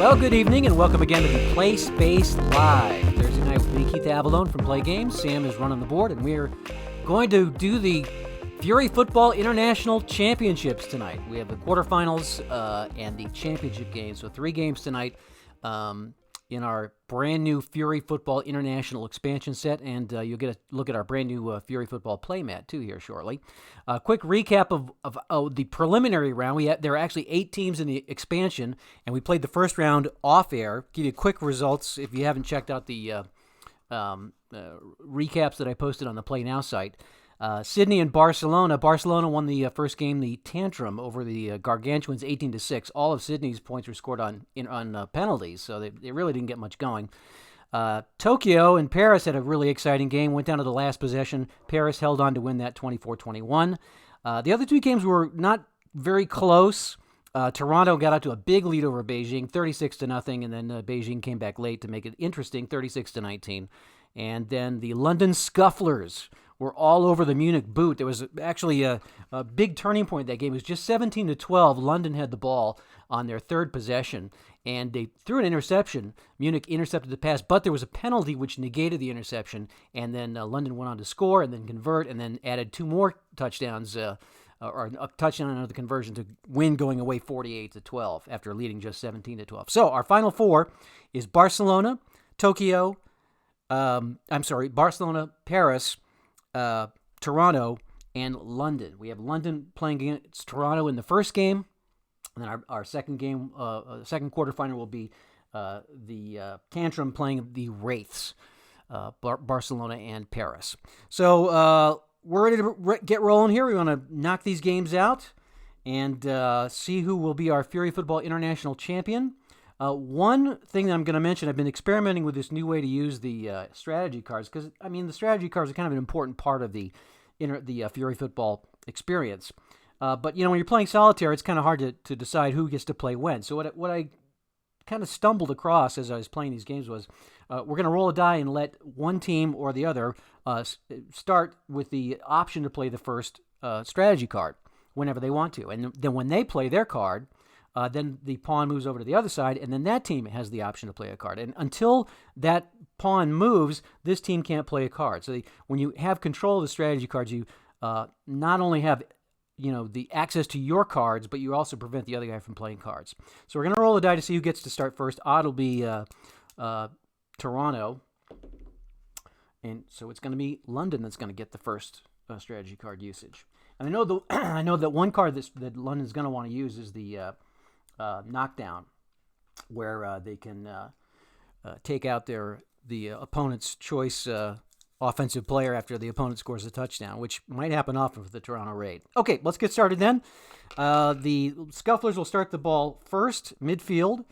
Well, good evening and welcome again to the Play Space Live. Thursday night with me, Keith Avalone from Play Games. Sam is running the board, and we're going to do the Fury Football International Championships tonight. We have the quarterfinals and the championship games. So 3 games tonight in our brand new Fury Football International expansion set, and you'll get a look at our brand new Fury Football PLAAY-Mat too here shortly. Quick recap of the preliminary round. There are actually 8 teams in the expansion, and we played the first round off air. Give you quick results if you haven't checked out the recaps that I posted on the Play Now site. Sydney and Barcelona. Barcelona won the first game, the Tantrum, over the Gargantuans 18-6. All of Sydney's points were scored on penalties, so they really didn't get much going. Tokyo and Paris had a really exciting game, went down to the last possession. Paris held on to win that 24-21. The other 2 games were not very close. Toronto got out to a big lead over Beijing, 36-0, and then Beijing came back late to make it interesting, 36-19. And then the London Scufflers were all over the Munich boot. There was actually a big turning point in that game. It was just 17-12. London had the ball on their third possession, and they threw an interception. Munich intercepted the pass, but there was a penalty which negated the interception, and then London went on to score and then convert and then added 2 more touchdowns, or a touchdown and another conversion to win going away 48-12 after leading just 17-12. So our final 4 is Barcelona, Barcelona, Paris, Toronto, and London. We have London playing against Toronto in the first game, and then our second game, second quarterfinal will be the Tantrum playing the Wraiths, Barcelona and Paris. So we're ready to get rolling here. We want to knock these games out and see who will be our Fury Football International champion. One thing that I'm going to mention, I've been experimenting with this new way to use the strategy cards, because, I mean, the strategy cards are kind of an important part of the Fury Football experience. But, you know, when you're playing solitaire, it's kind of hard to decide who gets to play when. So what I kind of stumbled across as I was playing these games was we're going to roll a die and let one team or the other start with the option to play the first strategy card whenever they want to. And then when they play their card, then the pawn moves over to the other side, and then that team has the option to play a card. And until that pawn moves, this team can't play a card. So when you have control of the strategy cards, you not only have the access to your cards, but you also prevent the other guy from playing cards. So we're going to roll a die to see who gets to start first. Odd will be Toronto, and so it's going to be London that's going to get the first strategy card usage. And I know that one card that London's going to want to use is the knockdown, where they can take out the opponent's choice offensive player after the opponent scores a touchdown, which might happen often for the Toronto Raid. Okay, let's get started then. The Scufflers will start the ball first, midfield.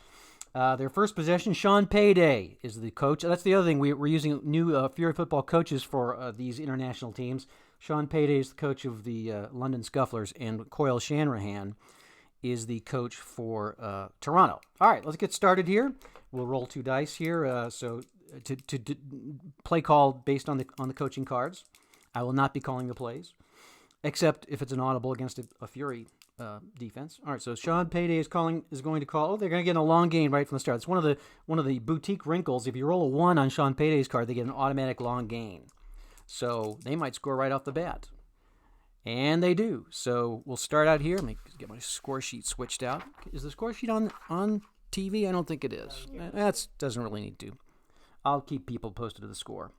Their first possession, Sean Payday is the coach. That's the other thing. We're using new Fury Football coaches for these international teams. Sean Payday is the coach of the London Scufflers, and Coyle Shanrahan is the coach for Toronto. All right, let's get started here. We'll roll 2 dice here. So to play call based on the coaching cards. I will not be calling the plays, except if it's an audible against a Fury defense. All right, so Sean Payday is going to call. Oh, they're going to get a long gain right from the start. It's one of the boutique wrinkles. If you roll a 1 on Sean Payday's card, they get an automatic long gain. So they might score right off the bat. And they do. So we'll start out here. Let me get my score sheet switched out. Is the score sheet on TV? I don't think it is. That doesn't really need to. I'll keep people posted to the score.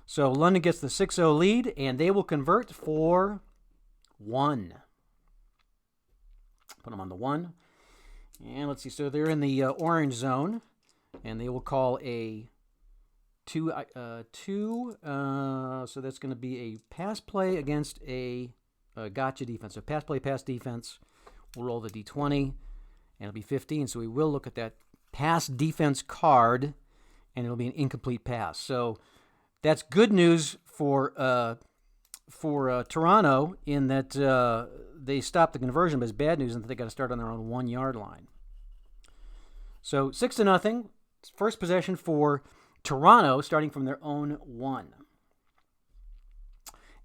So London gets the 6-0 lead, and they will convert for 1. Put them on the 1. And let's see. So they're in the orange zone, and they will call a 2. So that's going to be a pass play against a gotcha defense. So pass play, pass defense. We'll roll the D20, and it'll be 15. So we will look at that pass defense card, and it'll be an incomplete pass. So that's good news for Toronto in that they stopped the conversion, but it's bad news in that they got to start on their own 1-yard line. So 6-0. First possession for Toronto, starting from their own 1.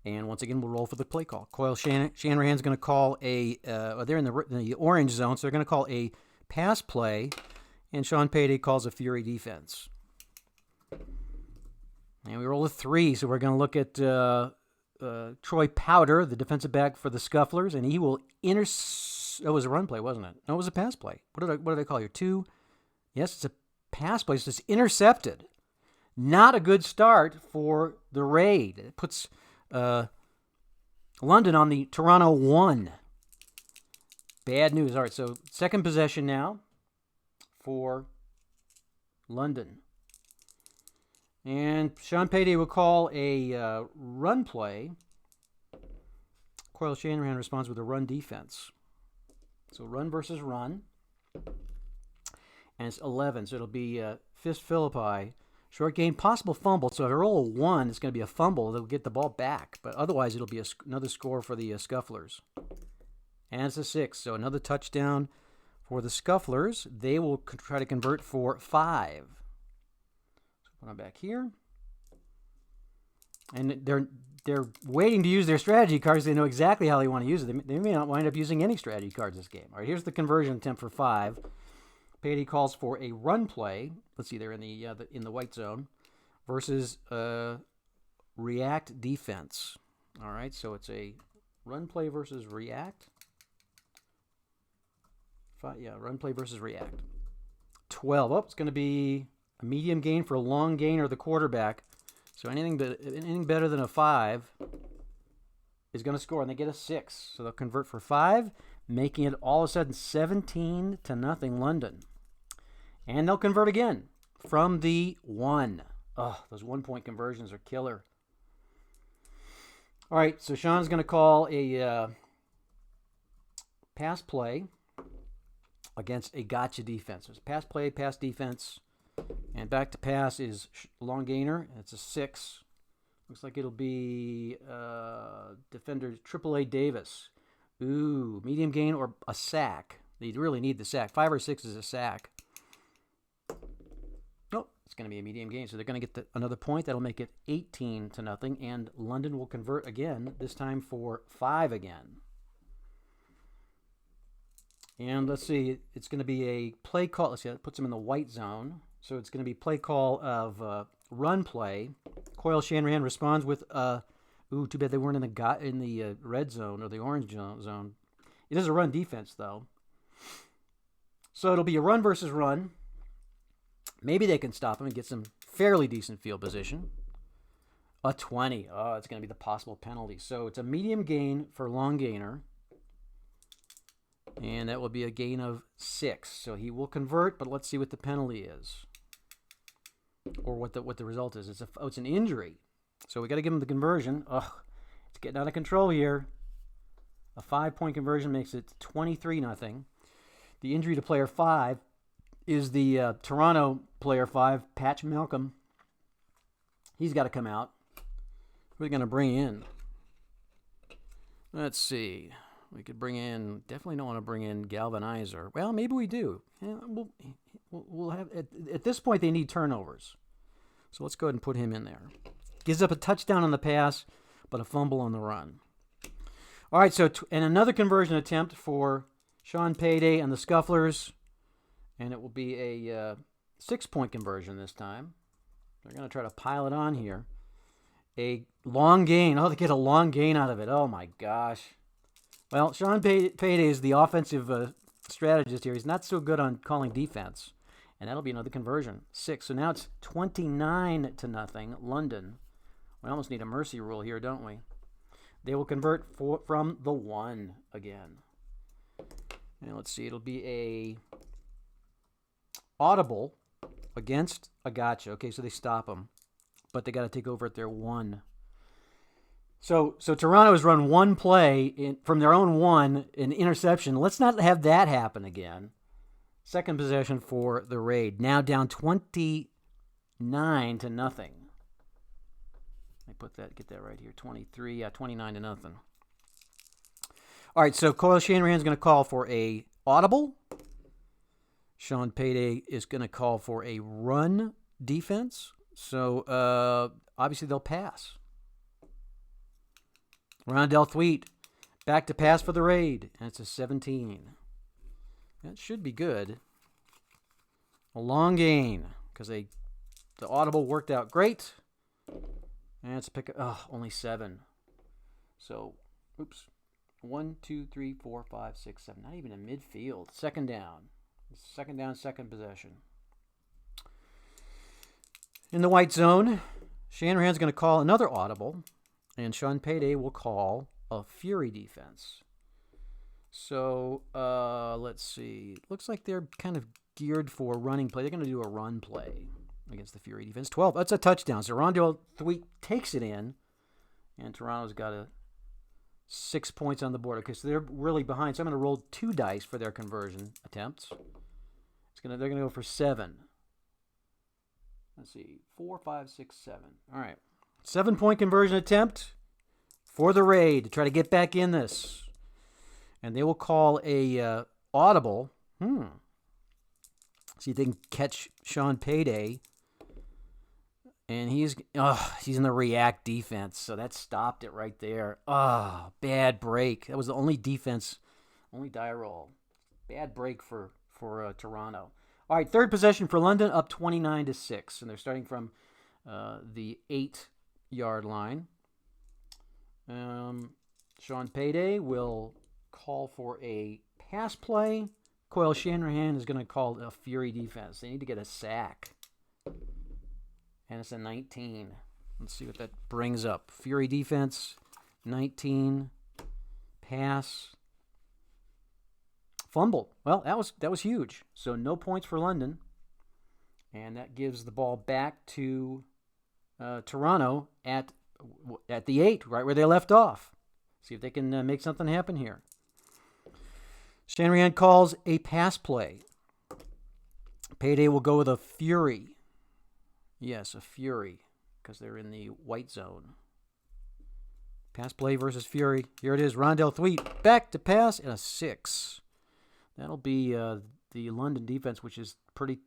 And once again, we'll roll for the play call. Coyle Shanrahan's going to call they're in the orange zone, so they're going to call a pass play, And Sean Payday calls a Fury defense. And we roll a 3, so we're going to look at Troy Powder, the defensive back for the Scufflers, and he will it was a run play, wasn't it? No, it was a pass play. What did I call here? 2? Yes, it's a pass play. So it's intercepted. Not a good start for the Raid. It puts London on the Toronto 1. Bad news. All right, so second possession now for London. And Sean Payday will call a run play. Coyle Shanahan responds with a run defense. So run versus run. And it's 11, so it'll be Fist Philippi. Short gain, possible fumble. So if I roll a 1, it's going to be a fumble. They'll get the ball back. But otherwise, it'll be another score for the Scufflers. And it's a 6, so another touchdown for the Scufflers. They will try to convert for 5. So put them back here. And they're waiting to use their strategy cards. They know exactly how they want to use it. They may not wind up using any strategy cards this game. All right, here's the conversion attempt for 5. Payday calls for a run play. Let's see, they're in the white zone versus react defense. All right, so it's a run play versus react. Run play versus react. 12. Oh, it's going to be a medium gain for a long gain or the quarterback. So anything better than a 5 is going to score, and they get a 6. So they'll convert for 5, making it all of a sudden 17-0 London. And they'll convert again from the 1. Oh, those 1-point conversions are killer. All right, so Sean's going to call a pass play against a gotcha defense. So it's pass play, pass defense, and back to pass is long gainer. It's a 6. Looks like it'll be defender AAA Davis. Ooh, medium gain or a sack. They really need the sack. 5 or 6 is a sack. Nope, it's going to be a medium gain. So they're going to get another point. That'll make it 18-0. And London will convert again, this time for 5 again. And let's see, it's going to be a play call. Let's see, that puts them in the white zone. So it's going to be play call of run play. Coyle Shanahan responds with, ooh, too bad they weren't in the red zone or the orange zone. It is a run defense, though. So it'll be a run versus run. Maybe they can stop him and get some fairly decent field position. A 20. Oh, it's going to be the possible penalty. So it's a medium gain for long gainer. And that will be a gain of 6. So he will convert, but let's see what the penalty is. Or what the result is. It's an injury. So we got to give him the conversion. Ugh, it's getting out of control here. A 5-point conversion makes it 23-0. The injury to player 5 is the Toronto player 5, Patch Malcolm. He's got to come out. Who are we going to bring in? Let's see. We could bring in, definitely don't want to bring in Galvanizer. Well, maybe we do. Yeah, we'll have, at this point, they need turnovers. So let's go ahead and put him in there. Gives up a touchdown on the pass, but a fumble on the run. All right, so and another conversion attempt for Sean Payday and the Scufflers. And it will be a 6-point conversion this time. They're going to try to pile it on here. A long gain. Oh, they get a long gain out of it. Oh, my gosh. Well, Sean Payday is the offensive strategist here. He's not so good on calling defense. And that'll be another conversion. 6. So now it's 29-0 London. We almost need a mercy rule here, don't we? They will convert from the 1 again. And let's see. It'll be a audible against a gotcha. Okay, so they stop them. But they got to take over at their 1. So Toronto has run one play from their own 1, an interception. Let's not have that happen again. Second possession for the Raid. Now down 29-0. Let me get that right here. 29-0. All right, so Coyle Shanahan's going to call for a audible. Sean Payday is going to call for a run defense. So obviously they'll pass. Rondell Thweet back to pass for the Raid, and it's a 17. That should be good. A long gain because the audible worked out great. And let's pick only 7. So, oops. 1, 2, 3, 4, 5, 6, 7. Not even in midfield. Second down. Second down, second possession. In the white zone, Shanahan's going to call another audible, and Sean Payday will call a Fury defense. So, let's see. Looks like they're kind of geared for running play. They're going to do a run play against the Fury defense. 12. That's a touchdown. So, Rondell Thweet takes it in, and Toronto's got 6 points on the board. Okay, so they're really behind. So, I'm going to roll 2 dice for their conversion attempts. They're going to go for 7. Let's see. 4, 5, 6, 7. All right. 7-point conversion attempt for the Raid to try to get back in this. And they will call a audible. See if they can catch Sean Payday. And he's in the react defense, so that stopped it right there. Bad break. That was the only defense, only die roll. Bad break for Toronto. All right, third possession for London, up 29-6, and they're starting from the 8-yard line. Sean Payday will call for a pass play. Coyle Shanahan is going to call a Fury defense. They need to get a sack. And it's a 19. Let's see what that brings up. Fury defense, 19. Pass. Fumble. Well, that was huge. So no points for London. And that gives the ball back to Toronto at the 8, right where they left off. See if they can make something happen here. Shanahan calls a pass play. Payday will go with a Fury. Yes, a Fury, because they're in the white zone. Pass play versus Fury. Here it is. Rondell Thweet back to pass and a 6. That'll be the London defense, which is pretty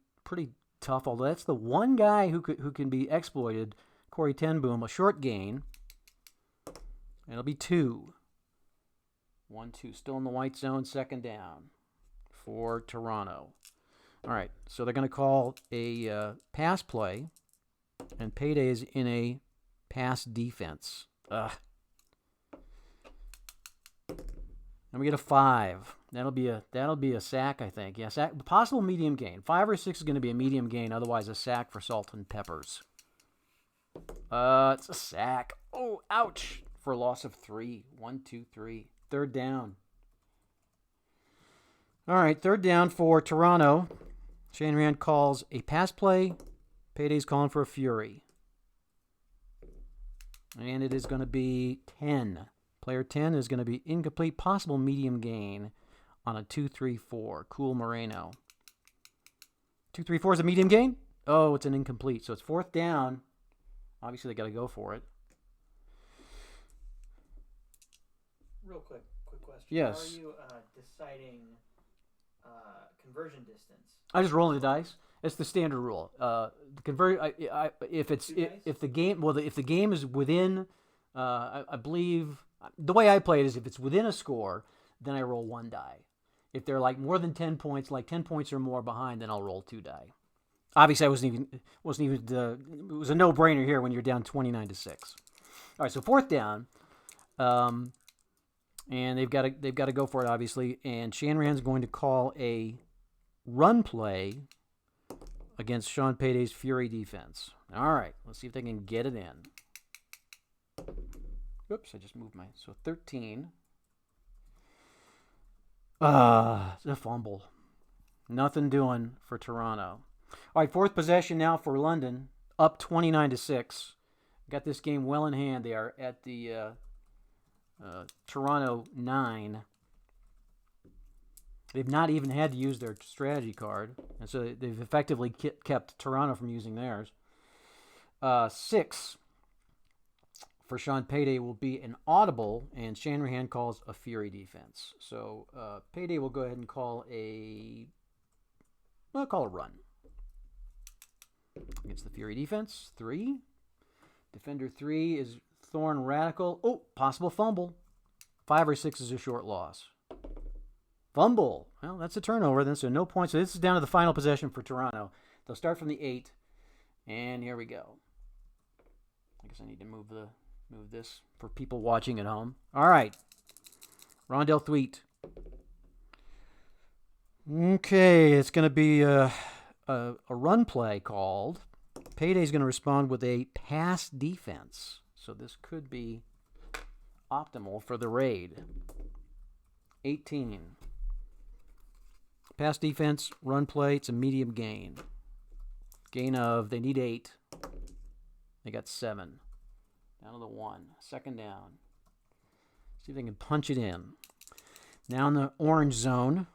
tough. Although that's the one guy who can be exploited. Corey Tenboom, a short gain. It'll be 2. 1, 2. Still in the white zone. Second down for Toronto. All right, so they're going to call a pass play. And Payday is in a pass defense. And we get a 5. That'll be a sack, I think. Yeah, sack, possible medium gain. 5 or 6 is going to be a medium gain. Otherwise, a sack for Salt and Peppers. It's a sack. Oh, ouch! For a loss of 3. 1, 2, 3. Third down. All right, third down for Toronto. Shanahan calls a pass play. Payday's calling for a Fury. And it is going to be 10. Player 10 is going to be incomplete. Possible medium gain on a 2-3-4. Cool Moreno. 2-3-4 is a medium gain? Oh, it's an incomplete. So it's fourth down. Obviously, they got to go for it. Real quick question. Yes. How are you deciding conversion distance? I just roll the dice. It's the standard rule. If the game is within, I believe the way I play it is if it's within a score, then I roll 1 die. If they're like more than 10 points, like 10 points or more behind, then I'll roll 2 die. Obviously, it was a no-brainer here when you're down 29-6. All right, so fourth down, and they've got to go for it obviously. And Shanahan's going to call a run play against Sean Payday's Fury defense. All right, let's see if they can get it in. Oops, I just moved so 13. It's a fumble. Nothing doing for Toronto. All right, fourth possession now for London, up 29-6. Got this game well in hand. They are at the Toronto 9. They've not even had to use their strategy card, and so they've effectively kept Toronto from using theirs. 6 for Sean Payday will be an audible, and Shanahan calls a Fury defense. So Payday will go ahead and call a run against the Fury defense. 3. Defender 3 is Thorn Radical. Oh, possible fumble. 5 or 6 is a short loss. Fumble. Well, that's a turnover then, so no points. So this is down to the final possession for Toronto. They'll start from the 8, and here we go. I guess I need to move this for people watching at home. All right. Rondell Thweet. Okay, it's going to be a run play called. Payday's going to respond with a pass defense. So this could be optimal for the raid. 18. Pass defense, run play, it's a medium gain. Gain of, they need 8. They got 7. Down to the 1. Second down. See if they can punch it in. Now in the orange zone.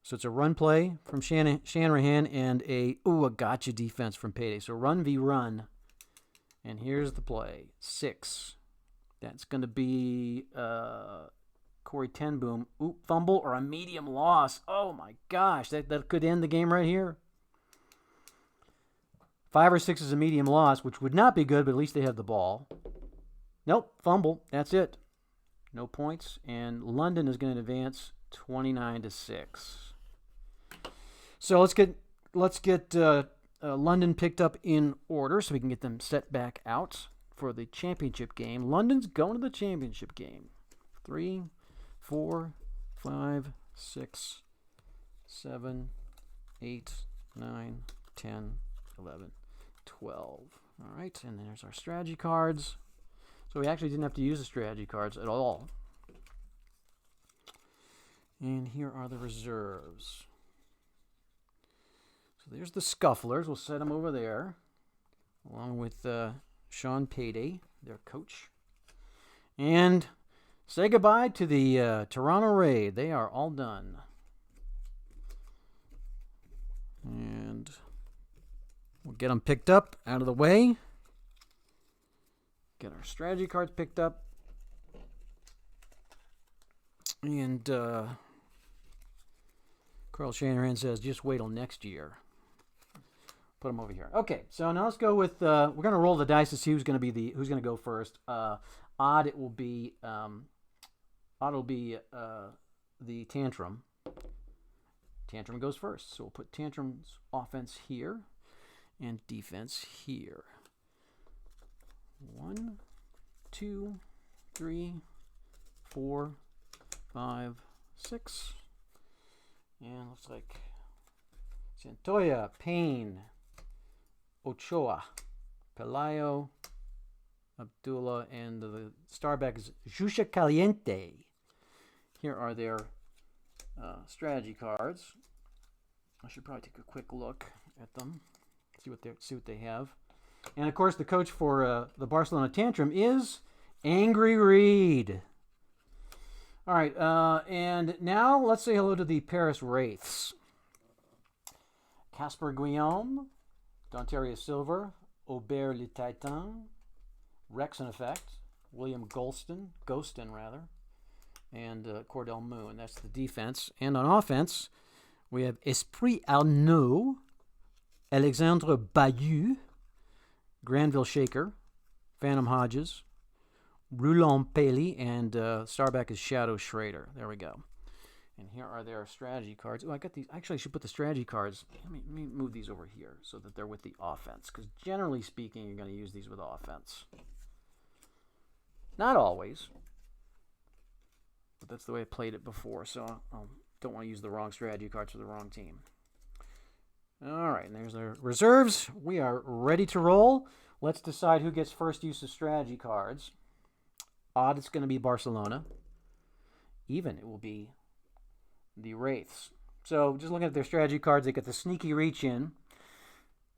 So it's a run play from Shanahan and a gotcha defense from Payday. So run v run. And here's the play. 6. That's going to be Corey Tenboom. Fumble or a medium loss. Oh my gosh, that could end the game right here. 5 or 6 is a medium loss, which would not be good, but at least they have the ball. Nope, fumble. That's it. No points. And London is going to advance 29-6. So let's get London picked up in order so we can get them set back out for the championship game. London's going to the championship game. 3, 4, 5, 6, 7, 8, 9, 10, 11, 12. All right, and there's our strategy cards. So we actually didn't have to use the strategy cards at all. And here are the reserves. So there's the Scufflers. We'll set them over there, along with Sean Payday, their coach. And say goodbye to the Toronto Raid. They are all done. And we'll get them picked up, out of the way. Get our strategy cards picked up. And Carl Shanahan says, just wait till next year. Put them over here. Okay, so now let's go with. We're going to roll the dice to see who's going to go first. Odd, it will be. Odd will be the Tantrum. Tantrum goes first, so we'll put Tantrum's offense here, and defense here. 1, 2, 3, 4, 5, 6, and looks like Santoya, Payne, Ochoa, Pelayo, Abdullah, and the starback is Jusha Caliente. Here are their strategy cards. I should probably take a quick look at them, see what they have. And of course, the coach for the Barcelona Tantrum is Angry Reed. All right, and now let's say hello to the Paris Wraiths. Casper Guillaume, Dontaria Silver, Aubert Le Titan, Rex in Effect, William Ghostin, and Cordell Moon. That's the defense. And on offense, we have Esprit Arnaud, Alexandre Bayou, Granville Shaker, Phantom Hodges, Roulon Paley, and starback is Shadow Schrader. There we go. And here are their strategy cards. Oh, I got these. Actually, I should put the strategy cards. Let me move these over here so that they're with the offense. Because generally speaking, you're going to use these with offense. Not always. But that's the way I played it before. So I don't want to use the wrong strategy cards for the wrong team. All right, and there's our reserves. We are ready to roll. Let's decide who gets first use of strategy cards. Odd, it's going to be Barcelona. Even, it will be the Wraiths. So just looking at their strategy cards, they get the sneaky reach in,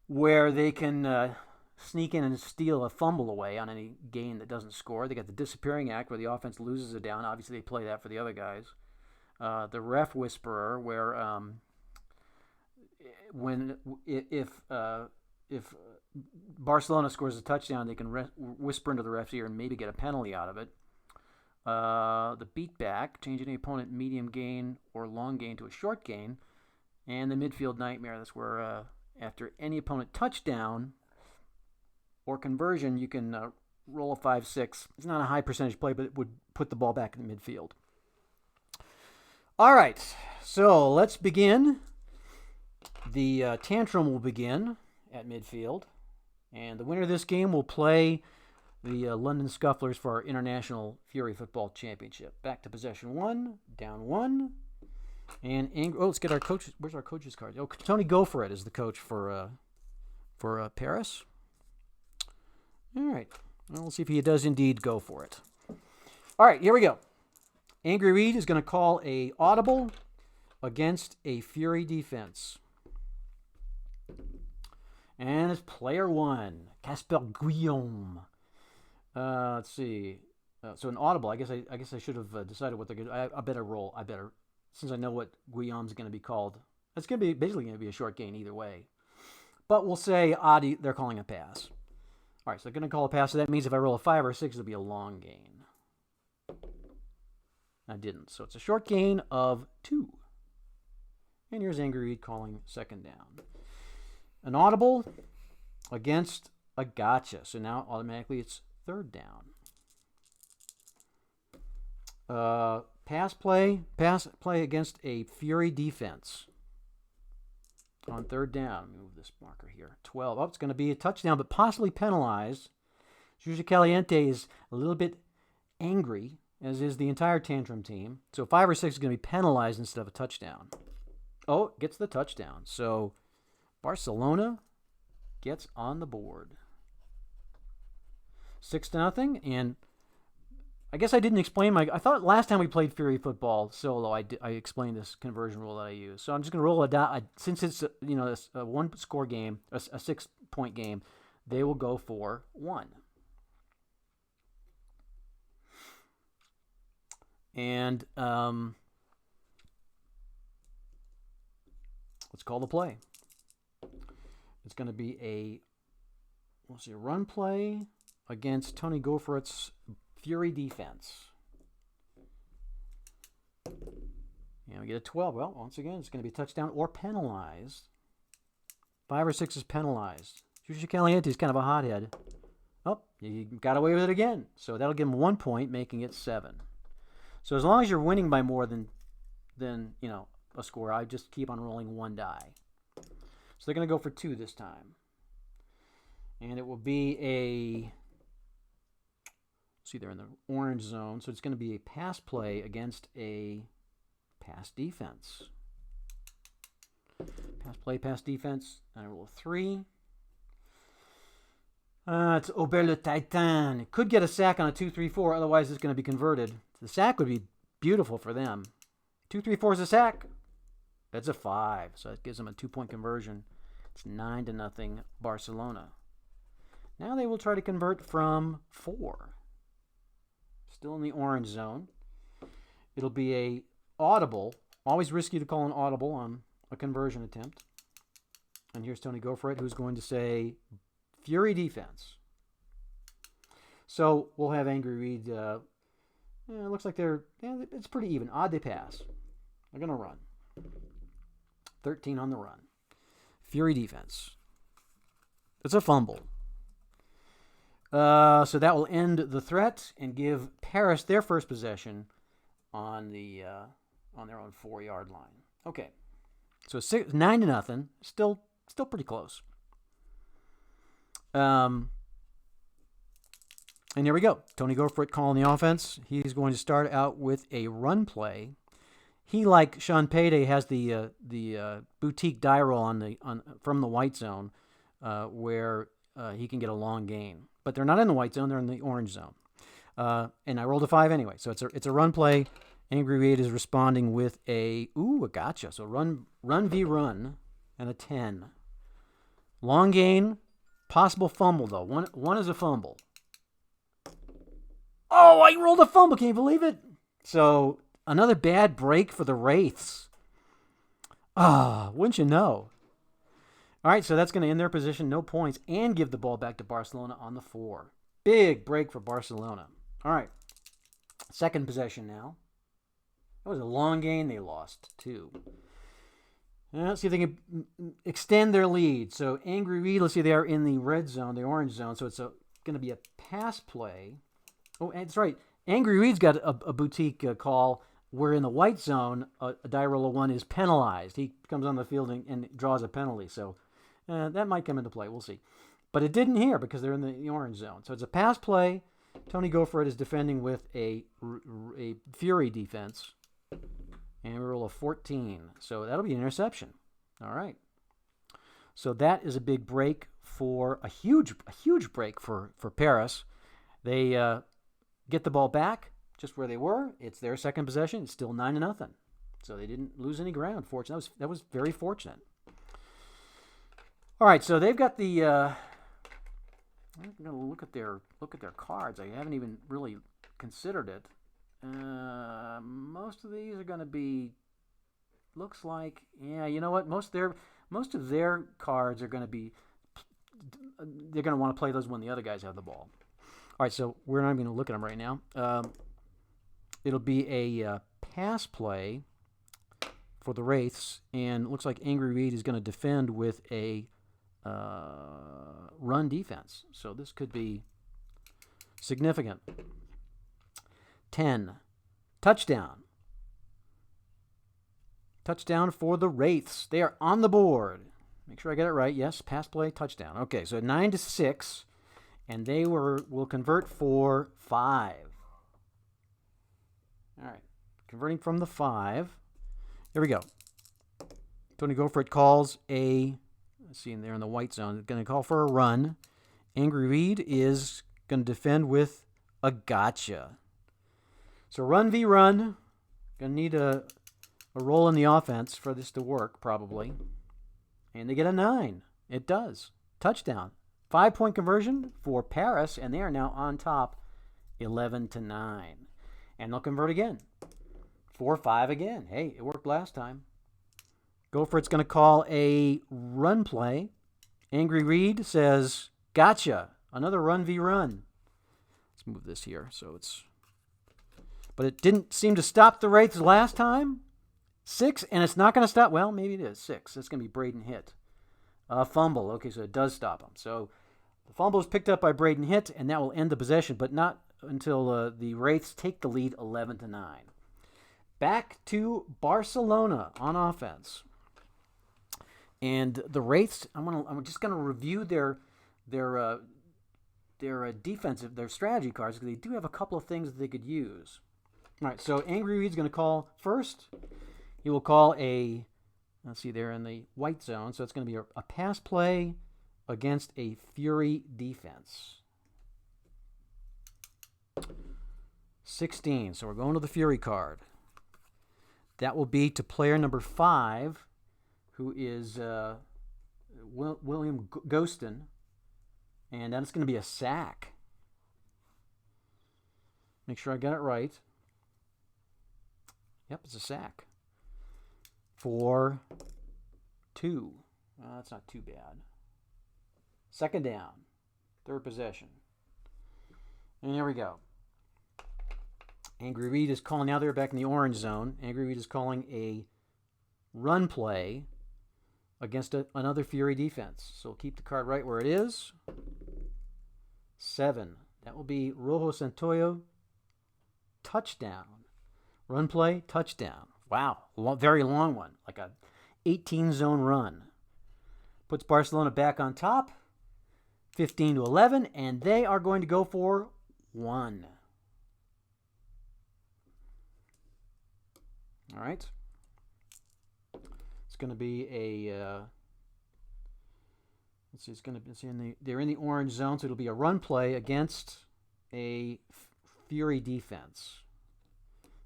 where they can sneak in and steal a fumble away on any gain that doesn't score. They got the disappearing act, where the offense loses a down. Obviously, they play that for the other guys. The ref whisperer, where if Barcelona scores a touchdown, they can whisper into the ref's ear and maybe get a penalty out of it. The beatback, change any opponent medium gain or long gain to a short gain. And the midfield nightmare, that's where after any opponent touchdown or conversion, you can roll a 5-6. It's not a high percentage play, but it would put the ball back in the midfield. All right, so let's begin. The tantrum will begin at midfield, and the winner of this game will play the London Scufflers for our International Fury Football Championship. Back to possession one, down one, and let's get our coach. Where's our coach's card? Oh, Tony Go For It is the coach for Paris. All right, well, we'll see if he does indeed go for it. All right, here we go. Angry Reed is going to call a audible against a Fury defense. And it's player one, Casper Guillaume. Let's see. So an audible. I guess I should have decided what they're going to. I better roll. I better, since I know what Guillaume's going to be called. It's going to be basically going to be a short gain either way. But we'll say Adi. They're calling a pass. All right, so they're going to call a pass. So that means if I roll a 5 or a 6, it'll be a long gain. I didn't. So it's a short gain of 2. And here's Angry Reed calling second down. An audible against a gotcha. So now automatically it's third down. Pass play against a Fury defense. On third down. Let me move this marker here. 12. Oh, it's going to be a touchdown, but possibly penalized. Juju Caliente is a little bit angry, as is the entire tantrum team. So 5 or 6 is going to be penalized instead of a touchdown. Oh, gets the touchdown. So Barcelona gets on the board. 6-0, and I guess I didn't explain I thought last time we played Fury Football solo, I explained this conversion rule that I use. So I'm just going to roll a dot. Since it's a 1-score game, a 6-point game, they will go for 1. And let's call the play. It's going to be a run play against Tony Go For It's Fury defense. And we get a 12. Well, once again, it's going to be a touchdown or penalized. 5 or 6 is penalized. Juju Caliente is kind of a hothead. Oh, you got away with it again. So that'll give him 1 point, making it 7. So as long as you're winning by more than a score, I just keep on rolling 1 die. So they're going to go for 2 this time. And it will be a... See, they're in the orange zone, so it's going to be a pass play against a pass defense. Pass defense. And I roll a 3. It's Aubert le Titan. It could get a sack on a 2-3-4, otherwise it's going to be converted. The sack would be beautiful for them. 2-3-4 is a sack. That's a 5, so that gives them a 2-point conversion. It's 9-0 Barcelona. Now they will try to convert from 4. Still in the orange zone. It'll be a audible. Always risky to call an audible on a conversion attempt. And here's Tony Go For It, who's going to say Fury defense. So we'll have Angry Reed. It looks like it's pretty even. Odd they pass. They're going to run. 13 on the run. Fury defense. It's a fumble. So that will end the threat and give Paris their first possession on their own 4-yard line. Okay, so 9-0, still pretty close. And here we go. Tony Go For It calling the offense. He's going to start out with a run play. He, like Sean Payday, has the boutique die roll from the white zone, where he can get a long gain. But they're not in the white zone; they're in the orange zone. And I rolled a 5 anyway, so it's a run play. Angry Reed is responding with a gotcha. So run v run, and a 10. Long gain, possible fumble though. One is a fumble. Oh, I rolled a fumble. Can you believe it? So another bad break for the Wraiths. Wouldn't you know? All right, so that's going to end their position, no points, and give the ball back to Barcelona on the 4. Big break for Barcelona. All right, second possession now. That was a long gain. They lost 2. Let's see if they can extend their lead. So Angry Reed, let's see, they are in the red zone, the orange zone, so it's going to be a pass play. Oh, that's right. Angry Reed's got a boutique call where in the white zone, a die roll of 1 is penalized. He comes on the field and draws a penalty. So that might come into play. We'll see. But it didn't here because they're in the orange zone. So it's a pass play. Tony Gofret is defending with a Fury defense. And we roll a 14. So that'll be an interception. All right. So that is a big break for a huge break for Paris. They get the ball back just where they were. It's their second possession. It's still 9-0. So they didn't lose any ground. Fortunately, that was very fortunate. All right, so they've got the. I'm going to look at their cards. I haven't even really considered it. Most of these are going to be. Looks like, yeah, you know what? Most of their cards are going to be. They're going to want to play those when the other guys have the ball. All right, so we're not going to look at them right now. It'll be a pass play for the Wraiths, and it looks like Angry Reed is going to defend with a run defense. So this could be significant. 10. Touchdown. Touchdown for the Wraiths. They are on the board. Make sure I get it right. Yes, pass play, touchdown. Okay, so 9-6, and they will convert for 5. All right, converting from the 5. Here we go. Tony Gofret calls a, let's see, they're in the white zone. They're going to call for a run. Angry Reed is going to defend with a gotcha. So run v. run. Going to need a roll in the offense for this to work, probably. And they get a 9. It does. Touchdown. 5-point conversion for Paris, and they are now on top 11-9. And they'll convert again. 4-5 again. Hey, it worked last time. Gofret's going to call a run play. Angry Reed says, gotcha. Another run v. run. Let's move this here so it's... But it didn't seem to stop the Wraiths last time. 6, and it's not going to stop. Well, maybe it is 6. It's going to be Braden Hitt. Fumble. Okay, so it does stop him. So the fumble is picked up by Braden Hitt, and that will end the possession, but not until the Wraiths take the lead 11-9. Back to Barcelona on offense. And the Wraiths, I'm just going to review their defensive, their strategy cards, because they do have a couple of things that they could use. All right, so Angry Reed's going to call first. He will call a, let's see, they're in the white zone, so it's going to be a pass play against a Fury defense. 16, so we're going to the Fury card. That will be to player number 5, who is William Ghostin, and that's going to be a sack. Make sure I got it right. Yep, it's a sack. For 2. That's not too bad. Second down. Third possession. And there we go. Angry Reed is calling, now they're back in the orange zone. Angry Reed is calling a run play against another Fury defense. So we'll keep the card right where it is. 7. That will be Rojo Santoyo. Touchdown. Run play, touchdown. Wow, very long one, like a 18-zone run. Puts Barcelona back on top, 15-11, and they are going to go for 1. All right. It's going to be a. Let's see. They're in the orange zone, so it'll be a run play against a Fury defense.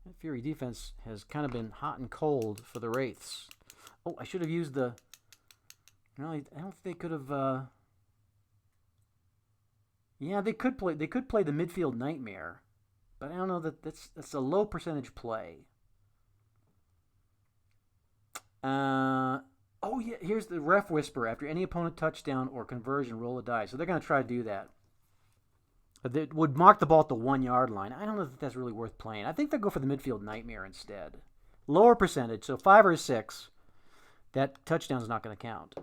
That Fury defense has kind of been hot and cold for the Wraiths. Oh, I should have used the... Well, I don't think they could have... Yeah, they could play the midfield nightmare, but I don't know that's a low percentage play. Oh yeah, here's the ref whisper. After any opponent touchdown or conversion, roll a die. So they're going to try to do that. They would mark the ball at the 1-yard line. I don't know if that's really worth playing. I think they'll go for the midfield nightmare instead. Lower percentage, so 5 or 6. That touchdown's not going to count.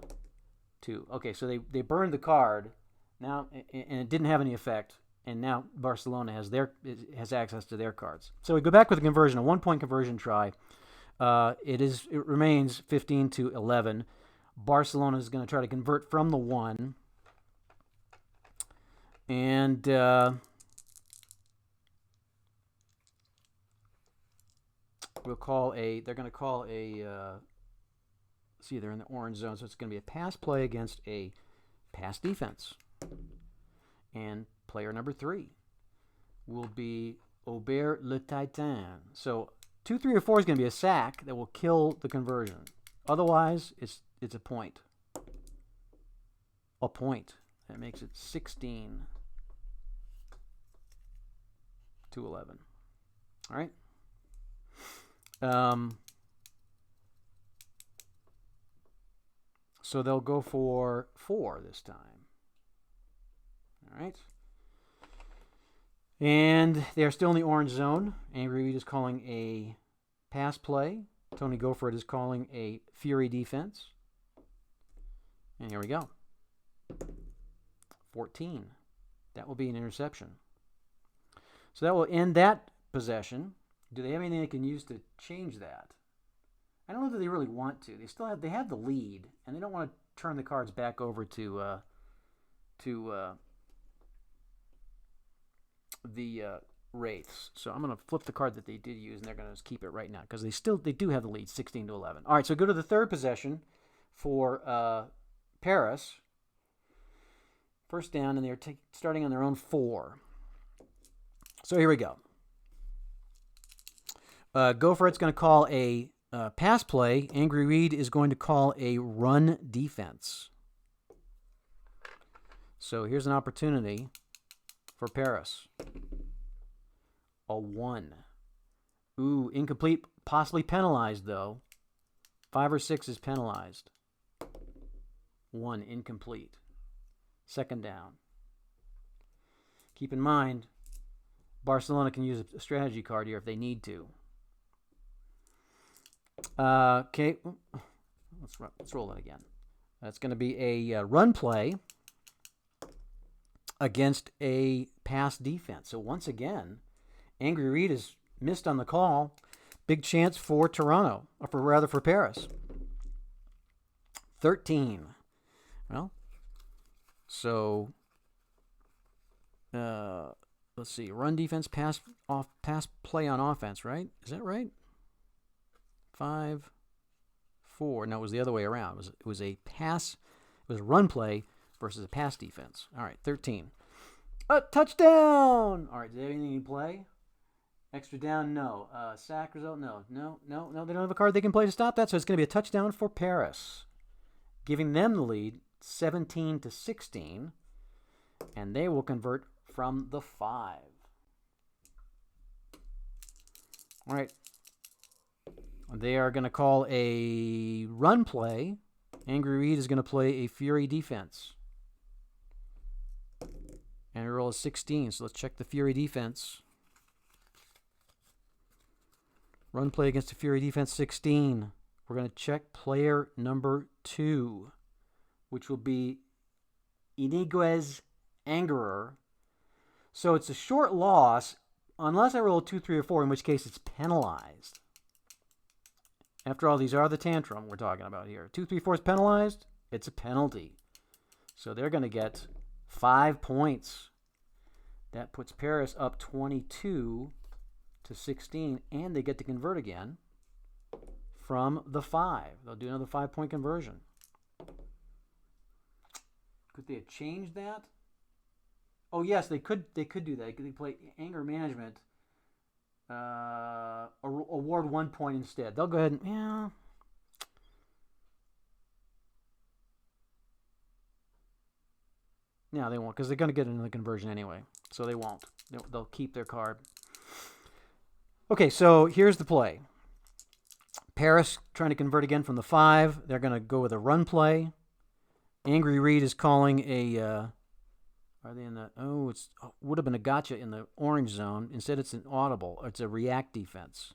2. Okay, so they burned the card now, and it didn't have any effect. and now Barcelona has access to their cards. So we go back with a conversion, a 1-point conversion try. It remains 15-11. Barcelona is going to try to convert from the 1, and they're going to call a. See, they're in the orange zone, so it's going to be a pass play against a pass defense. And player number 3 will be Aubert Le Titan. So 2, 3, or 4 is going to be a sack that will kill the conversion. Otherwise, it's a point. A point. That makes it 16-11. All right. So they'll go for 4 this time. All right. And they're still in the orange zone. Angry Reed is calling a pass play. Tony Gofford is calling a fury defense. And here we go. 14. That will be an interception. So that will end that possession. Do they have anything they can use to change that? I don't know that they really want to. They have the lead, and they don't want to turn the cards back over to the Wraiths. So I'm going to flip the card that they did use, and they're going to just keep it right now because they do have the lead, 16-11. All right, so go to the third possession for Paris. First down, and they're starting on their own 4. So here we go. Gofford's going to call a pass play. Angry Reed is going to call a run defense. So here's an opportunity for Paris. A 1. Ooh, incomplete, possibly penalized, though. 5 or 6 is penalized. 1, incomplete. Second down. Keep in mind, Barcelona can use a strategy card here if they need to. Okay, let's roll it again. That's going to be a run play against a pass defense. So once again, Angry Reed is missed on the call. Big chance for Toronto, or for Paris. 13. Well, so let's see. Run defense, pass play on offense, right? Is that right? 5, 4. No, it was the other way around. It was a pass. It was a run play versus a pass defense. All right, 13. Touchdown! All right, do they have anything to play? Extra down? No. Sack result? No. They don't have a card they can play to stop that, so it's going to be a touchdown for Paris, giving them the lead, 17-16, and they will convert from the 5. All right. They are going to call a run play. Angry Reed is going to play a fury defense. And we roll a 16, so let's check the fury defense. Run play against the fury defense, 16. We're going to check player number 2, which will be Iniguez Angerer. So it's a short loss, unless I roll a 2, 3, or 4, in which case it's penalized. After all, these are the tantrum we're talking about here. 2, 3, 4 is penalized. It's a penalty. So they're going to get 5 points. That puts Paris up 22-16, and they get to convert again from the 5. They'll do another 5-point conversion. Could they have changed that? Oh, yes, they could do that. They could play anger management. Award 1 point instead. They'll go ahead and, yeah. No, they won't, because they're going to get another conversion anyway. So they won't. They'll keep their card. Okay, so here's the play. Paris trying to convert again from the 5. They're going to go with a run play. Angry Reed is calling a... Are they in the... Oh, it would have been a gotcha in the orange zone. Instead, it's an audible. It's a react defense.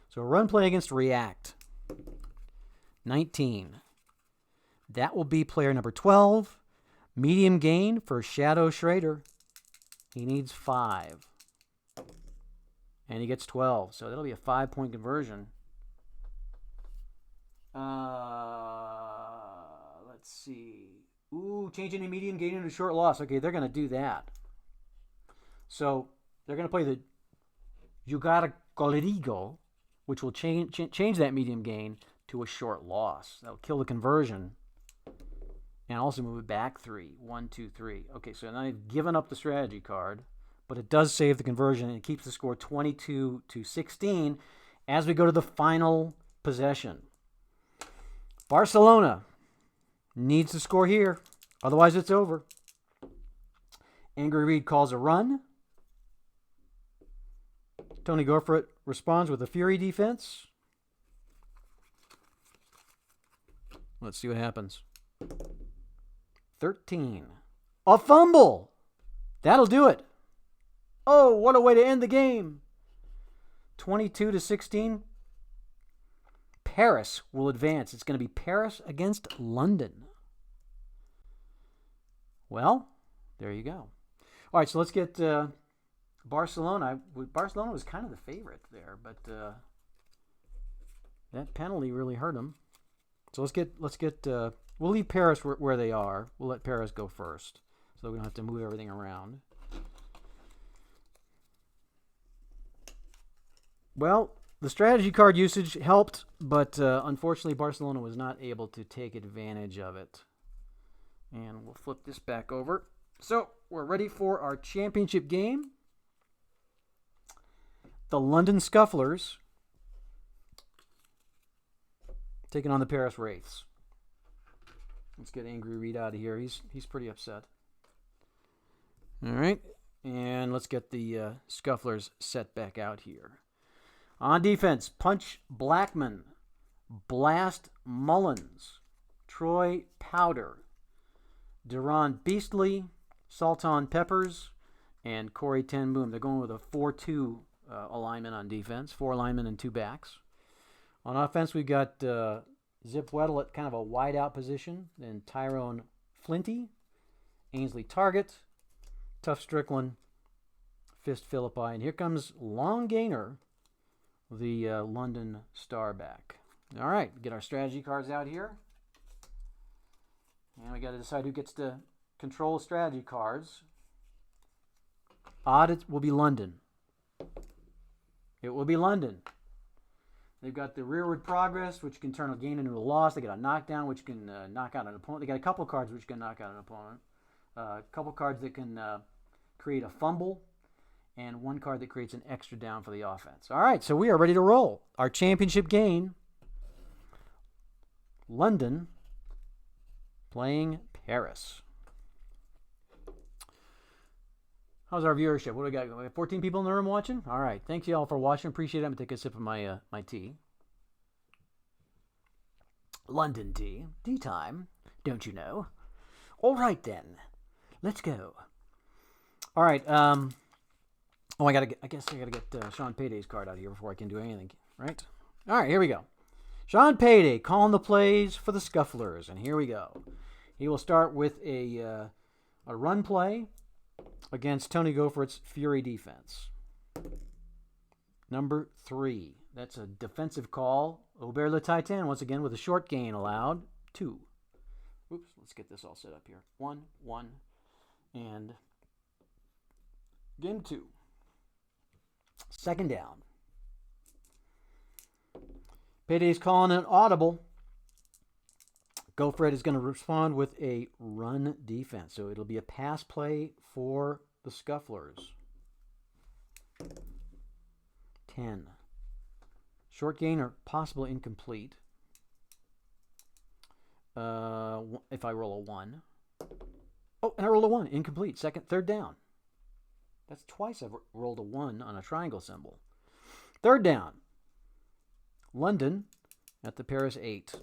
So a run play against react. 19. That will be player number 12. Medium gain for Shadow Schrader. He needs 5. And he gets 12. So that'll be a 5-point conversion. Let's see. Ooh, changing a medium gain into short loss. Okay, they're going to do that. So they're going to play the Jugada Colerigo, which will change that medium gain to a short loss. That'll kill the conversion and also move it back 3. 1, 2, 3. Okay, so now they've given up the strategy card, but it does save the conversion and it keeps the score 22-16 as we go to the final possession. Barcelona needs to score here, otherwise it's over. Angry Reed calls a run. Tony Gorfrit responds with a Fury defense. Let's see what happens. 13. A fumble. That'll do it. Oh, what a way to end the game. 22-16. Paris will advance. It's going to be Paris against London. Well, there you go. All right, so let's get Barcelona. Barcelona was kind of the favorite there, but that penalty really hurt them. So let's get. We'll leave Paris where they are. We'll let Paris go first, so we don't have to move everything around. Well, the strategy card usage helped, but unfortunately Barcelona was not able to take advantage of it. And we'll flip this back over. So we're ready for our championship game. The London Scufflers taking on the Paris Wraiths. Let's get Angry Reed out of here. He's pretty upset. All right, and let's get the Scufflers set back out here. On defense, Punch Blackman, Blast Mullins, Troy Powder, Duran Beastly, Sultan Peppers, and Corey Ten Boom. They're going with a 4-2 alignment on defense, 4 linemen and 2 backs. On offense, we've got Zip Weddle at kind of a wide out position, then Tyrone Flinty, Ainsley Target, Tough Strickland, Fist Philippi, and here comes Long Gainer, the London star back. All right, get our strategy cards out here. And we got to decide who gets to control strategy cards. Odd, it will be London. It will be London. They've got the rearward progress, which can turn a gain into a loss. They got a knockdown, which can knock out an opponent. They got a couple cards which can knock out an opponent. A couple cards that can create a fumble. And 1 card that creates an extra down for the offense. All right, so we are ready to roll. Our championship game, London playing Paris. How's our viewership? What do we got? We have 14 people in the room watching? All right, thanks you all for watching. Appreciate it. I'm going to take a sip of my tea. London tea. Tea time, don't you know? All right, then. Let's go. All right, oh, I guess I gotta get Sean Payday's card out here before I can do anything, right? All right, here we go. Sean Payday calling the plays for the Scufflers, and here we go. He will start with a run play against Tony Gofrit's Fury defense. Number 3. That's a defensive call. Aubert Le Titan, once again, with a short gain allowed. 2. Oops, let's get this all set up here. 1, 1, and game 2. Second down. Payday's calling an audible. Gofret is going to respond with a run defense. So it'll be a pass play for the Scufflers. 10. Short gain or possible incomplete. If I roll a 1. Oh, and I rolled a 1. Incomplete. Third down. That's twice I've rolled a 1 on a triangle symbol. Third down. London at the Paris 8.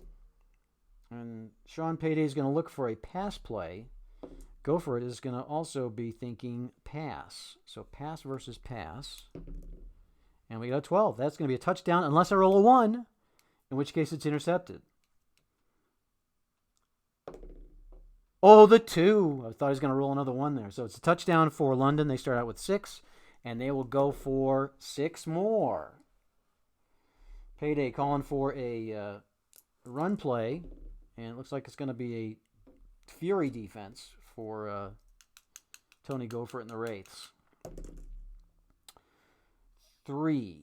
And Sean Payday is going to look for a pass play. Gofret is going to also be thinking pass. So pass versus pass. And we got a 12. That's going to be a touchdown unless I roll a 1, in which case it's intercepted. Oh, the 2. I thought he was going to roll another 1 there. So it's a touchdown for London. They start out with 6, and they will go for 6 more. Payday calling for a run play, and it looks like it's going to be a Fury defense for Tony Gopher and the Wraiths. 3.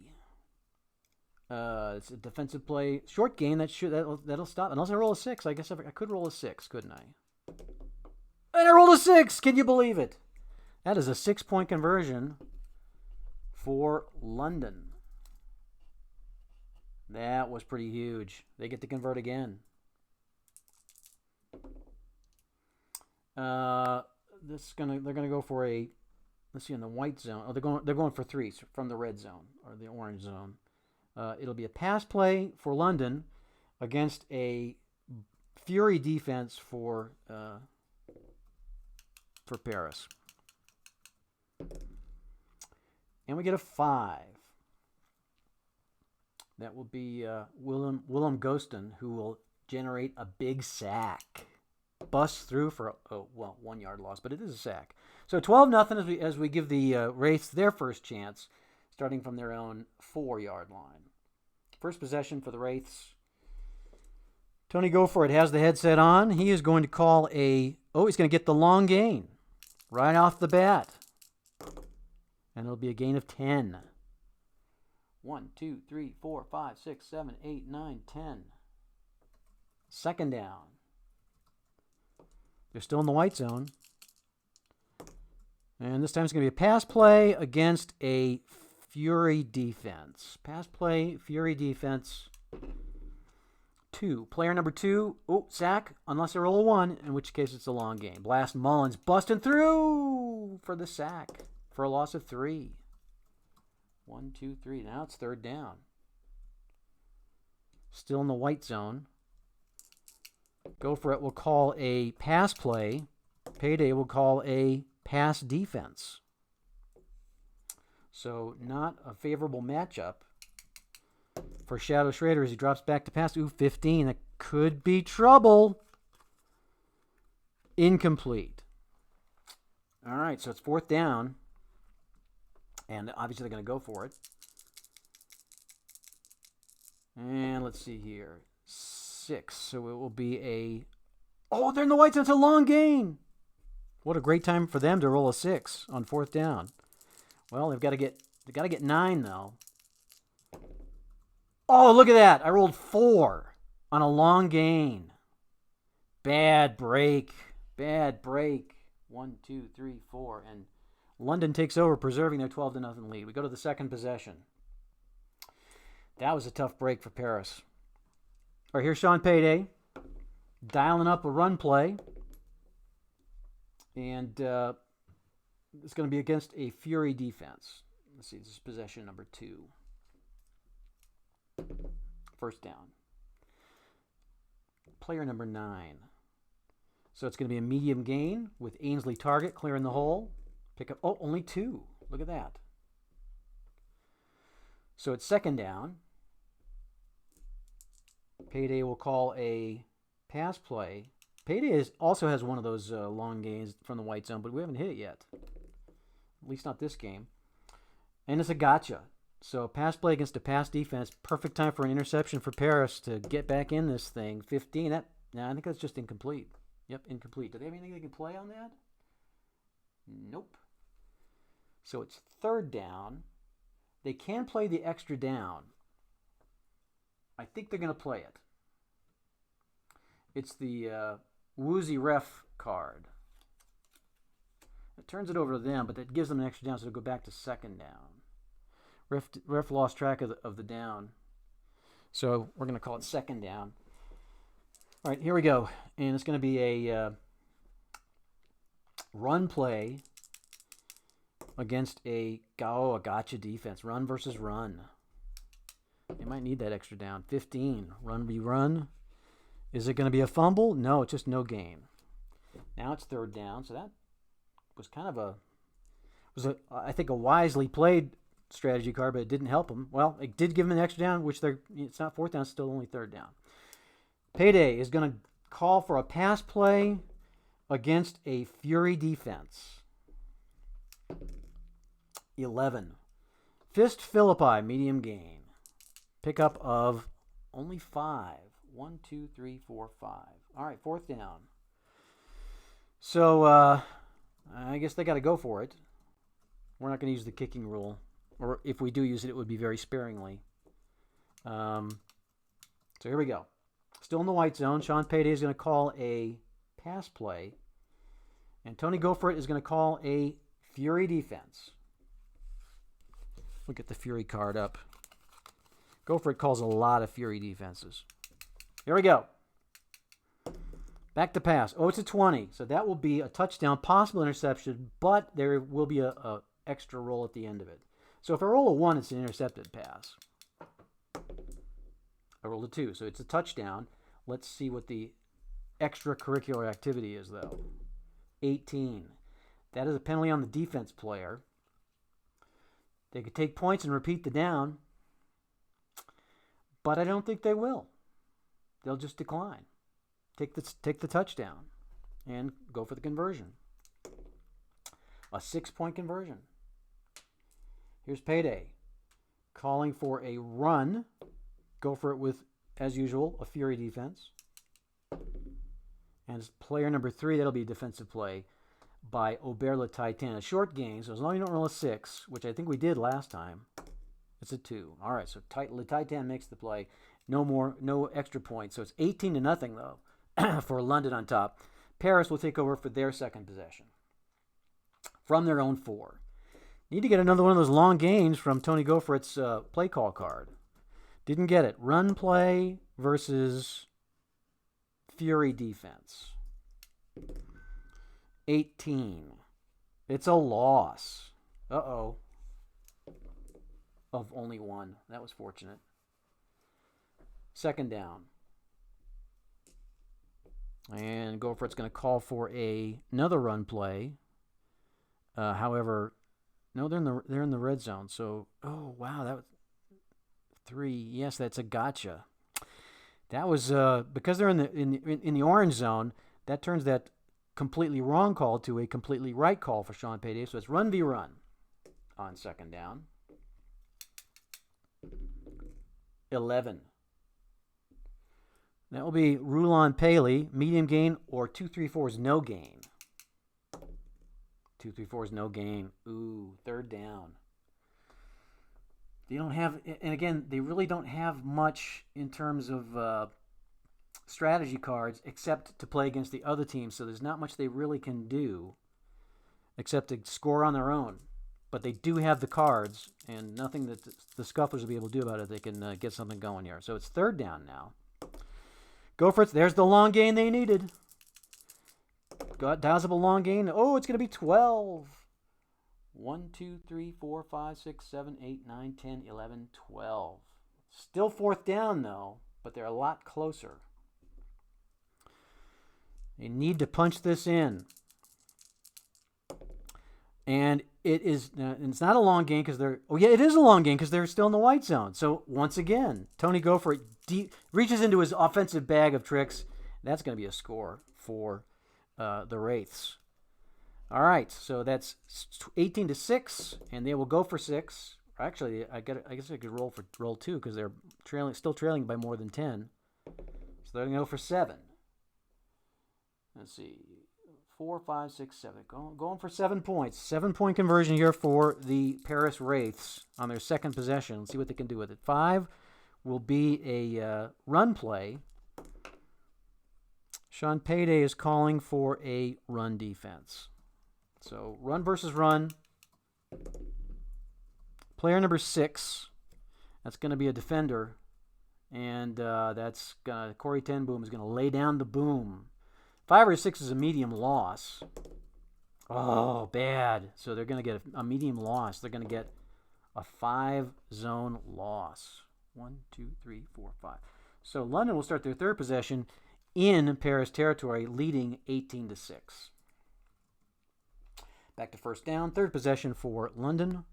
It's a defensive play. Short gain. That'll stop. Unless I roll a 6. I guess I could roll a 6, couldn't I? And I rolled a 6. Can you believe it? That is a 6-point conversion for London. That was pretty huge. They get to convert again. They're gonna go for a, let's see, in the white zone. Oh, they're going for 3s from the red zone or the orange zone. It'll be a pass play for London against a Fury defense for Paris. And we get a 5. That will be Willem Gostin, who will generate a big sack. Bust through for, 1 yard loss, but it is a sack. So 12-0 as we give the Wraiths their first chance, starting from their own 4-yard line. First possession for the Wraiths. Tony Gopher has the headset on. He is going to call he's going to get the long gain right off the bat. And it'll be a gain of 10. 1, 2, 3, 4, 5, 6, 7, 8, 9, 10. Second down. They're still in the white zone. And this time it's going to be a pass play against a Fury defense. Pass play, Fury defense. 2. Player number 2. Sack, unless I roll a 1, in which case it's a long game. Blast Mullins busting through for the sack for a loss of 3. 1, 2, 3. Now it's third down. Still in the white zone. Go for it. We'll call a pass play. Payday will call a pass defense. So not a favorable matchup for Shadow Schrader as he drops back to pass. 15. That could be trouble. Incomplete. All right, so it's fourth down. And obviously they're going to go for it. And let's see here. 6. So it will be a... they're in the white zone. It's a long gain. What a great time for them to roll a 6 on fourth down. Well, they've got to get 9 though. Oh, look at that. I rolled 4 on a long gain. Bad break. 1, 2, 3, 4. And London takes over, preserving their 12-0 lead. We go to the second possession. That was a tough break for Paris. All right, here's Sean Payday dialing up a run play. And it's going to be against a Fury defense. Let's see, this is possession number 2. First down. Player number 9. So it's going to be a medium gain with Ainsley Target clearing the hole. Pick up, only 2. Look at that. So it's second down. Payday will call a pass play. Payday also has one of those long gains from the white zone, but we haven't hit it yet. At least not this game. And it's a gotcha. So pass play against a pass defense. Perfect time for an interception for Paris to get back in this thing. 15. I think that's just incomplete. Yep, incomplete. Do they have anything they can play on that? Nope. So it's third down. They can play the extra down. I think they're going to play it. It's the woozy ref card. It turns it over to them, but that gives them an extra down, so they'll go back to second down. Ref lost track of the down. So we're going to call it second down. All right, here we go. And it's going to be a run play against a gotcha defense. Run versus run. They might need that extra down. 15. Run v run. Is it going to be a fumble? No, it's just no gain. Now it's third down. So that was kind of I think a wisely played strategy card, but it didn't help them. Well, it did give them an extra down, which it's not fourth down, it's still only third down. Payday is going to call for a pass play against a Fury defense. 11. Fist Philippi, medium gain. Pickup of only 5. 1, 2, 3, 4, 5. All right, fourth down. So I guess they got to go for it. We're not going to use the kicking rule. Or if we do use it, it would be very sparingly. So here we go. Still in the white zone. Sean Payday is going to call a pass play. And Tony Go For It is going to call a Fury defense. We'll get the Fury card up. Go For It calls a lot of Fury defenses. Here we go. Back to pass. Oh, it's a 20. So that will be a touchdown, possible interception, but there will be a extra roll at the end of it. So if I roll a 1, it's an intercepted pass. I rolled a 2, so it's a touchdown. Let's see what the extracurricular activity is, though. 18. That is a penalty on the defense player. They could take points and repeat the down, but I don't think they will. They'll just decline. Take the touchdown and go for the conversion. A 6-point conversion. Here's Payday. Calling for a run. Go for it with, as usual, a Fury defense. And player number 3, that'll be a defensive play by Aubert Le Titan. A short gain, so as long as you don't roll a 6, which I think we did last time, it's a 2. All right, so Le Titan makes the play. No extra points. So it's 18-0, though, for London on top. Paris will take over for their second possession from their own 4. Need to get another one of those long gains from Tony Go For It's play call card. Didn't get it. Run play versus Fury defense. 18. It's a loss. Uh-oh. Of only 1. That was fortunate. Second down. And Go For It's going to call for another run play. However, no, they're in the red zone. So, oh wow, that was 3. Yes, that's a gotcha. That was because they're in the orange zone. That turns that completely wrong call to a completely right call for Sean Payday. So it's run v run on second down. 11. That will be Rulon Paley, medium gain, or 2-3-4 is no gain. 2-3-4 is no gain. Ooh, third down. They don't have, and again, they really don't have much in terms of strategy cards except to play against the other team. So there's not much they really can do except to score on their own. But they do have the cards, and nothing that the Scufflers will be able to do about it. They can get something going here. So it's third down now. Go for it. There's the long gain they needed. Dials up a long gain. Oh, it's going to be 12. 1, 2, 3, 4, 5, 6, 7, 8, 9, 10, 11, 12. Still fourth down, though, but they're a lot closer. They need to punch this in. And it's not a long gain because they're, oh yeah, it is a long gain because they're still in the white zone. So once again, Tony Go For It reaches into his offensive bag of tricks. That's going to be a score for the Wraiths. All right, so that's 18-6, and they will go for 6. Actually, I guess I could roll 2 because they're still trailing by more than 10. So they're going to go for 7. Let's see. 4, 5, 6, 7. Going for 7 points. 7-point conversion here for the Paris Wraiths on their second possession. Let's see what they can do with it. 5 will be a run play. Sean Payday is calling for a run defense. So run versus run. Player number 6. That's going to be a defender. And that's Corey Ten Boom is going to lay down the boom. 5 or 6 is a medium loss. Oh, bad. So they're going to get a medium loss. They're going to get a 5-zone loss. 1, 2, 3, 4, 5. So London will start their third possession in Paris territory, leading 18-6. Back to first down. Third possession for London.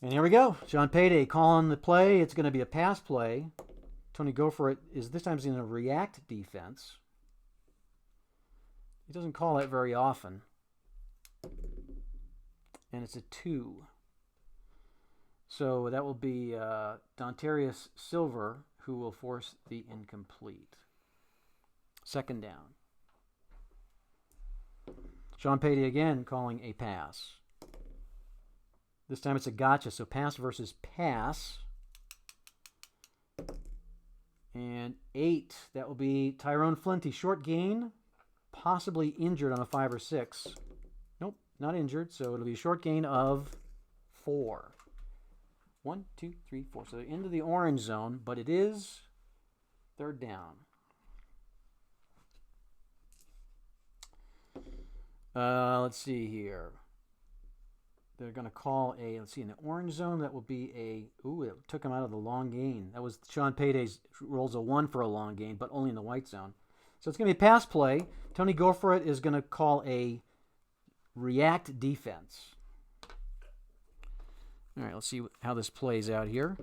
And here we go. Sean Payday calling the play. It's going to be a pass play. Tony Go For It is this time he's going to react defense. He doesn't call that very often. And it's a 2. So that will be Dontarius Silver who will force the incomplete. Second down. Sean Payday again calling a pass. This time it's a gotcha, so pass versus pass. And 8, that will be Tyrone Flinty. Short gain, possibly injured on a 5 or 6. Nope, not injured, so it'll be a short gain of 4. 1, 2, 3, 4. So into the orange zone, but it is third down. Let's see here. They're going to call a, let's see, in the orange zone, that will be a, ooh, it took him out of the long gain. That was Sean Payday's, rolls a 1 for a long gain, but only in the white zone. So it's going to be a pass play. Tony Go For It is going to call a react defense. All right, let's see how this plays out here.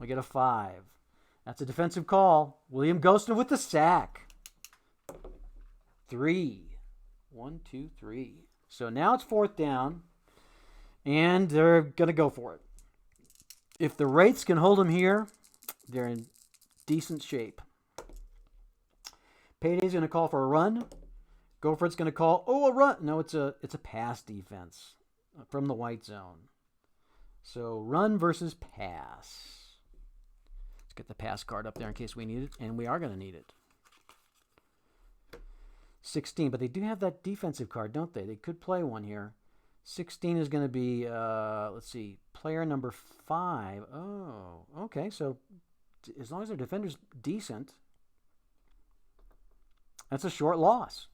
We get a 5. That's a defensive call. William Ghostner with the sack. 3. 1, 2, 3. So now it's fourth down, and they're going to go for it. If the Wraiths can hold them here, they're in decent shape. Payday's going to call for a run. Go For It's going to call, a run. No, it's a pass defense from the white zone. So run versus pass. Let's get the pass card up there in case we need it, and we are going to need it. 16, but they do have that defensive card, don't they? They could play one here. 16 is going to be, let's see, player number 5. Oh, okay. So as long as their defender's decent, that's a short loss.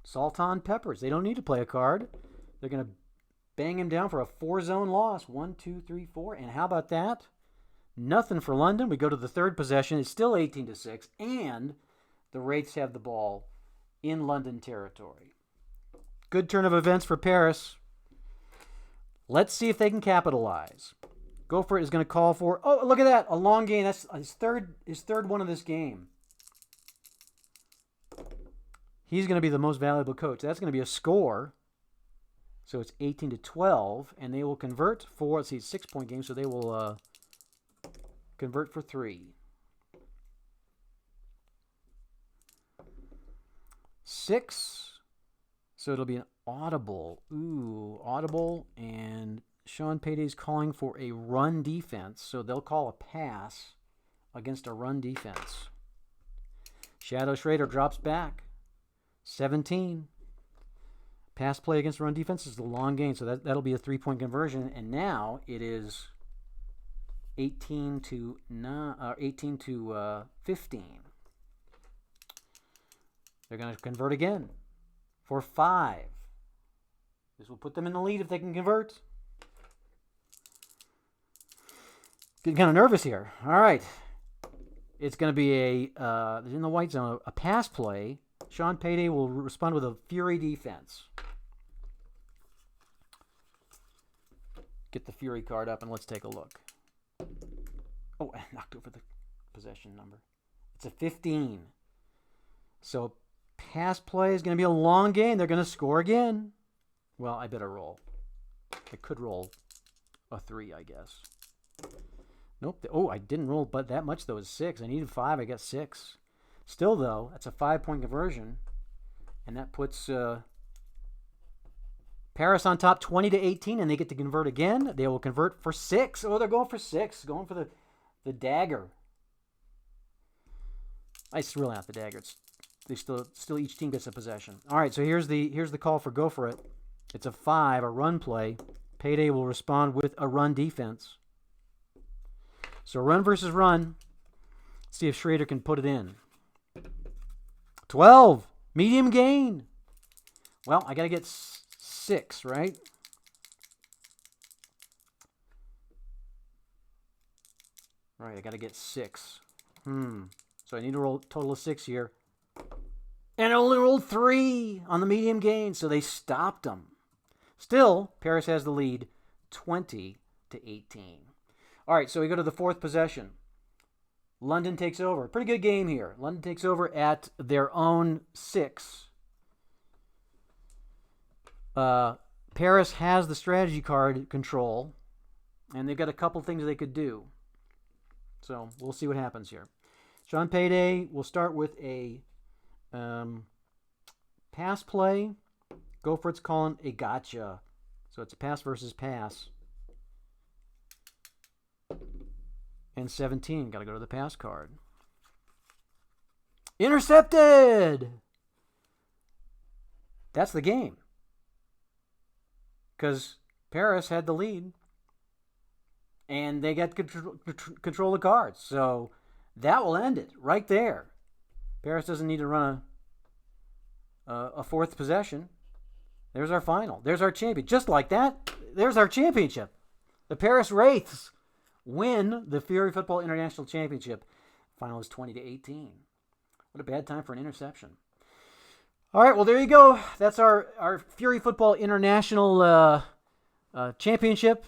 Sultan Peppers. They don't need to play a card. They're going to bang him down for a 4-zone loss. 1, 2, 3, 4. And how about that? Nothing for London. We go to the third possession. It's still 18-6, and the Wraiths have the ball in London territory. Good turn of events for Paris. Let's see if they can capitalize. Go For It is going to call for, oh, look at that, a long gain. That's his third one of this game. He's going to be the most valuable coach. That's going to be a score. So it's 18-12, and they will convert for, let's see, 6-point game, so they will convert for 3. 6. So it'll be an audible. Ooh, audible. And Sean Payday's calling for a run defense. So they'll call a pass against a run defense. Shadow Schrader drops back. 17. Pass play against run defense is the long gain. So that'll be a 3-point conversion. And now it is 18 to 15. They're going to convert again for 5. This will put them in the lead if they can convert. Getting kind of nervous here. All right. It's going to be in the white zone, a pass play. Sean Payday will respond with a Fury defense. Get the Fury card up and let's take a look. Oh, I knocked over the possession number. It's a 15. So pass play is going to be a long game. They're going to score again. Well, I better roll. I could roll a 3, I guess. Nope. Oh, I didn't roll but that much, though. It's 6. I needed 5. I got 6. Still, though, that's a 5-point conversion. And that puts Paris on top 20-18, and they get to convert again. They will convert for 6. Oh, they're going for 6. Going for the dagger. It's really not the dagger. They still each team gets a possession. All right, so here's the call for Go For It. It's a 5, a run play. Payday will respond with a run defense. So run versus run. Let's see if Schrader can put it in. 12, medium gain. Well, I got to get 6, right? All right, I got to get 6. So I need to roll a total of 6 here. And I only rolled 3 on the medium gain, so they stopped them. Still, Paris has the lead 20-18. All right, so we go to the fourth possession. London takes over. Pretty good game here. London takes over at their own 6. Paris has the strategy card control, and they've got a couple things they could do. So we'll see what happens here. Sean Payday will start with a pass play. Go for it's calling a gotcha. So it's pass versus pass. And 17, got to go to the pass card. Intercepted! That's the game. Because Paris had the lead. And they got control of the cards. So that will end it right there. Paris doesn't need to run a fourth possession. There's our final. There's our champion. Just like that, there's our championship. The Paris Wraiths win the Fury Football International Championship. Final is 20-18. What a bad time for an interception. All right, well, there you go. That's our Fury Football International Championship.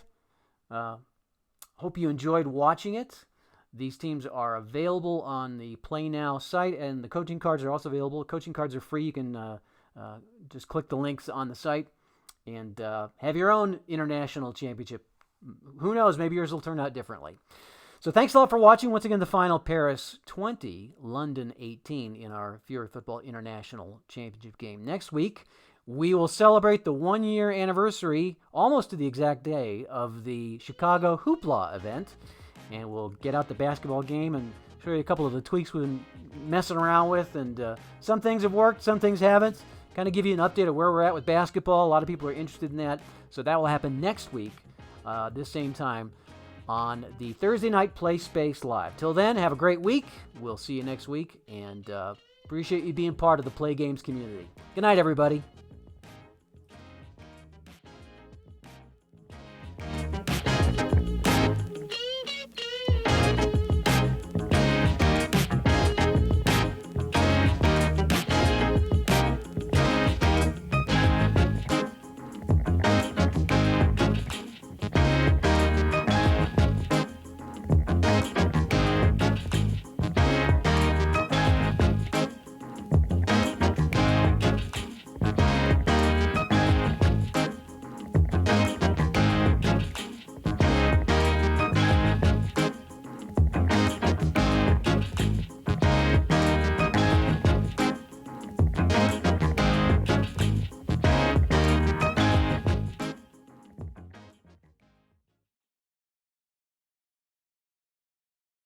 Hope you enjoyed watching it. These teams are available on the Play Now site, and the coaching cards are also available. Coaching cards are free. You can just click the links on the site and have your own international championship. Who knows? Maybe yours will turn out differently. So thanks a lot for watching. Once again, the final: Paris 20, London 18 in our Fury Football International Championship game. Next week, we will celebrate the 1-year anniversary, almost to the exact day, of the Chicago Hoopla event. And we'll get out the basketball game and show you a couple of the tweaks we've been messing around with. And some things have worked, some things haven't. Kind of give you an update of where we're at with basketball. A lot of people are interested in that. So that will happen next week, this same time, on the Thursday Night Play Space Live. Till then, have a great week. We'll see you next week. And appreciate you being part of the Play Games community. Good night, everybody.